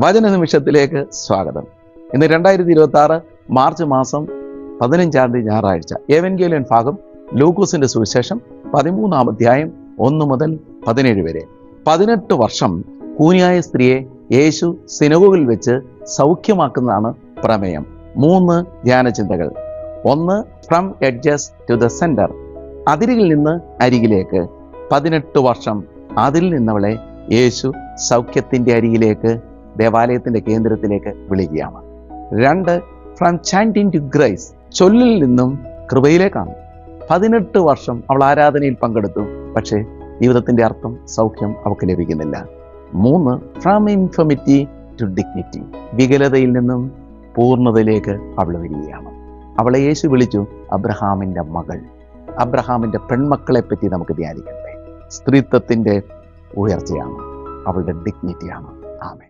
വചന നിമിഷത്തിലേക്ക് സ്വാഗതം. ഇന്ന് 2026 മാർച്ച് മാസം 15 ഞായറാഴ്ച. ഏവൻഗേലിയൻ ഭാഗം ലൂക്കോസിന്റെ സുവിശേഷം 13-ാം അധ്യായം 1 മുതൽ 17 വരെ. 18 വർഷം കൂനിയായ സ്ത്രീയെ യേശു സിനഗോഗിൽ വെച്ച് സൗഖ്യമാക്കുന്നതാണ് പ്രമേയം. 3 ധ്യാനചിന്തകൾ. 1, from edges to the center, അതിരിൽ നിന്ന് അരികിലേക്ക്. 18 വർഷം അതിൽ നിന്നവളെ യേശു സൗഖ്യത്തിൻ്റെ അരികിലേക്ക്, ദേവാലയത്തിൻ്റെ കേന്ദ്രത്തിലേക്ക് വിളിക്കുകയാണ്. 2, ഫ്രം ചാൻറ്റിങ് ടു ഗ്രേസ്, ചൊല്ലിൽ നിന്നും കൃപയിലേക്കാണ്. 18 വർഷം അവൾ ആരാധനയിൽ പങ്കെടുത്തു, പക്ഷേ ജീവിതത്തിൻ്റെ അർത്ഥം, സൗഖ്യം അവൾക്ക് ലഭിക്കുന്നില്ല. 3, ഫ്രം ഇൻഫമിറ്റി ടു ഡിഗ്നിറ്റി, വികലതയിൽ നിന്നും പൂർണ്ണതയിലേക്ക് അവൾ വരികയാണ്. അവളെ യേശു വിളിച്ചു അബ്രഹാമിൻ്റെ മകൾ. അബ്രഹാമിൻ്റെ പെൺമക്കളെ പറ്റി നമുക്ക് ധ്യാനിക്കണ്ടേ. സ്ത്രീത്വത്തിൻ്റെ ഉയർച്ചയാണ്, അവളുടെ ഡിഗ്നിറ്റിയാണ്. ആമേൻ.